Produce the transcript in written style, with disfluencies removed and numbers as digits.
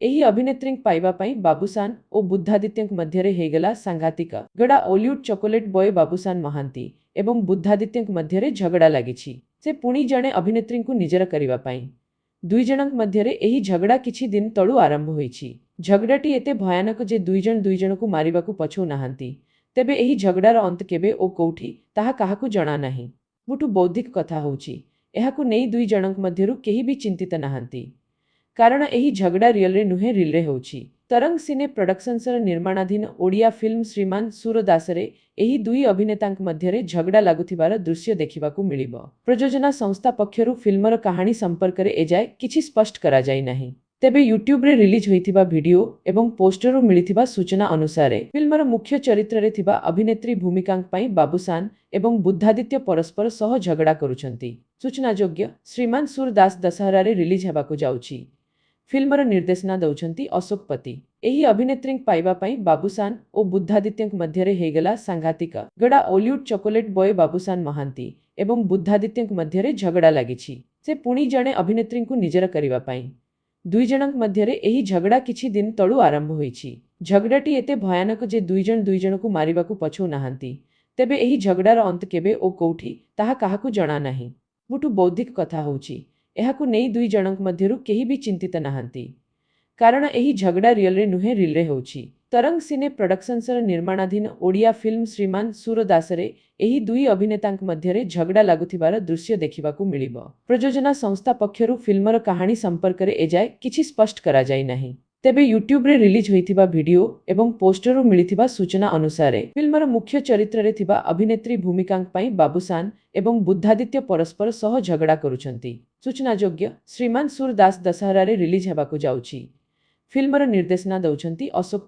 ଏହି ଅଭିନେତ୍ରୀଙ୍କୁ ପାଇବା ପାଇଁ ବାବୁସାନ ଓ ବୁଦ୍ଧାଦିତ୍ୟଙ୍କ ମଧ୍ୟରେ ହେଇଗଲା ସାଂଘାତିକ ଗଡ଼ା। ଓଲିଉଡ୍ ଚକୋଲେଟ୍ ବୟ ବାବୁସାନ ମହାନ୍ତି ଏବଂ ବୁଦ୍ଧାଦିତ୍ୟଙ୍କ ମଧ୍ୟରେ ଝଗଡ଼ା ଲାଗିଛି। ସେ ପୁଣି ଜଣେ ଅଭିନେତ୍ରୀଙ୍କୁ ନିଜର କରିବା ପାଇଁ ଦୁଇ ଜଣଙ୍କ ମଧ୍ୟରେ ଏହି ଝଗଡ଼ା କିଛି ଦିନ ତଳୁ ଆରମ୍ଭ ହୋଇଛି। ଝଗଡ଼ାଟି ଏତେ ଭୟାନକ ଯେ ଦୁଇ ଜଣକୁ ମାରିବାକୁ ପଛଉ ନାହାନ୍ତି। ତେବେ ଏହି ଝଗଡ଼ାର ଅନ୍ତ କେବେ ଓ କୋଉଠି ତାହା କାହାକୁ ଜଣା ନାହିଁ। ସବୁଠୁ ବୌଦ୍ଧିକ କଥା ହେଉଛି ଏହାକୁ ନେଇ ଦୁଇ ଜଣଙ୍କ ମଧ୍ୟରୁ କେହି ବି ଚିନ୍ତିତ ନାହାନ୍ତି। କାରଣ ଏହି ଝଗଡ଼ା ରିଅଲରେ ନୁହେଁ, ରିଲରେ ହେଉଛି। ତରଙ୍ଗ ସିନେ ପ୍ରଡକ୍ସନ୍ସର ନିର୍ମାଣାଧୀନ ଓଡ଼ିଆ ଫିଲ୍ମ ଶ୍ରୀମାନ ସୁରଦାସରେ ଏହି ଦୁଇ ଅଭିନେତାଙ୍କ ମଧ୍ୟରେ ଝଗଡ଼ା ଲାଗୁଥିବାର ଦୃଶ୍ୟ ଦେଖିବାକୁ ମିଳିବ। ପ୍ରଯୋଜନା ସଂସ୍ଥା ପକ୍ଷରୁ ଫିଲ୍ମର କାହାଣୀ ସମ୍ପର୍କରେ ଏଯାଏ କିଛି ସ୍ପଷ୍ଟ କରାଯାଇ ନାହିଁ। ତେବେ ୟୁଟ୍ୟୁବରେ ରିଲିଜ୍ ହୋଇଥିବା ଭିଡିଓ ଏବଂ ପୋଷ୍ଟରରୁ ମିଳିଥିବା ସୂଚନା ଅନୁସାରେ ଫିଲ୍ମର ମୁଖ୍ୟ ଚରିତ୍ରରେ ଥିବା ଅଭିନେତ୍ରୀ ଭୂମିକାଙ୍କ ପାଇଁ ବାବୁସାନ ଏବଂ ବୁଦ୍ଧାଦିତ୍ୟ ପରସ୍ପର ସହ ଝଗଡ଼ା କରୁଛନ୍ତି। ସୂଚନାଯୋଗ୍ୟ, ଶ୍ରୀମାନ ସୁରଦାସ ଦଶହରାରେ ରିଲିଜ୍ ହେବାକୁ ଯାଉଛି। ଫିଲ୍ମର ନିର୍ଦ୍ଦେଶନା ଦେଉଛନ୍ତି ଅଶୋକ ପତି। ଏହି ଅଭିନେତ୍ରୀଙ୍କୁ ପାଇବା ପାଇଁ ବାବୁସାନ ଓ ବୁଦ୍ଧାଦିତ୍ୟଙ୍କ ମଧ୍ୟରେ ହେଇଗଲା ସାଂଘାତିକ ଗଡ଼ା। ଓଲିଉଡ୍ ଚକୋଲେଟ୍ ବୟ ବାବୁସାନ ମହାନ୍ତି ଏବଂ ବୁଦ୍ଧାଦିତ୍ୟଙ୍କ ମଧ୍ୟରେ ଝଗଡ଼ା ଲାଗିଛି। ସେ ପୁଣି ଜଣେ ଅଭିନେତ୍ରୀଙ୍କୁ ନିଜର କରିବା ପାଇଁ ଦୁଇ ଜଣଙ୍କ ମଧ୍ୟରେ ଏହି ଝଗଡ଼ା କିଛି ଦିନ ତଳୁ ଆରମ୍ଭ ହୋଇଛି। ଝଗଡ଼ାଟି ଏତେ ଭୟାନକ ଯେ ଦୁଇ ଜଣକୁ ମାରିବାକୁ ପଛଉ ନାହାନ୍ତି। ତେବେ ଏହି ଝଗଡ଼ାର ଅନ୍ତ କେବେ ଓ କୋଉଠି ତାହା କାହାକୁ ଜଣା ନାହିଁ। ସବୁଠୁ ବୌଦ୍ଧିକ କଥା ହେଉଛି ଏହାକୁ ନେଇ ଦୁଇ ଜଣଙ୍କ ମଧ୍ୟରୁ କେହି ବି ଚିନ୍ତିତ ନାହାନ୍ତି। କାରଣ ଏହି ଝଗଡ଼ା ରିଅଲରେ ନୁହେଁ, ରିଲରେ ହେଉଛି। ତରଙ୍ଗ ସିନେ ପ୍ରଡକ୍ସନ୍ସର ନିର୍ମାଣାଧୀନ ଓଡ଼ିଆ ଫିଲ୍ମ ଶ୍ରୀମାନ ସୁରଦାସରେ ଏହି ଦୁଇ ଅଭିନେତାଙ୍କ ମଧ୍ୟରେ ଝଗଡ଼ା ଲାଗୁଥିବାର ଦୃଶ୍ୟ ଦେଖିବାକୁ ମିଳିବ। ପ୍ରଯୋଜନା ସଂସ୍ଥା ପକ୍ଷରୁ ଫିଲ୍ମର କାହାଣୀ ସମ୍ପର୍କରେ ଏଯାଏ କିଛି ସ୍ପଷ୍ଟ କରାଯାଇ ନାହିଁ। ତେବେ ୟୁଟ୍ୟୁବରେ ରିଲିଜ୍ ହୋଇଥିବା ଭିଡିଓ ଏବଂ ପୋଷ୍ଟରରୁ ମିଳିଥିବା ସୂଚନା ଅନୁସାରେ ଫିଲ୍ମର ମୁଖ୍ୟ ଚରିତ୍ରରେ ଥିବା ଅଭିନେତ୍ରୀ ଭୂମିକାଙ୍କ ପାଇଁ ବାବୁସାନ ଏବଂ ବୁଦ୍ଧାଦିତ୍ୟ ପରସ୍ପର ସହ ଝଗଡ଼ା କରୁଛନ୍ତି। ସୂଚନାଯୋଗ୍ୟ, ଶ୍ରୀମାନ ସୁରଦାସ ଦଶହରାରେ ରିଲିଜ୍ ହେବାକୁ ଯାଉଛି। ଫିଲ୍ମର ନିର୍ଦ୍ଦେଶନା ଦେଉଛନ୍ତି ଅଶୋକ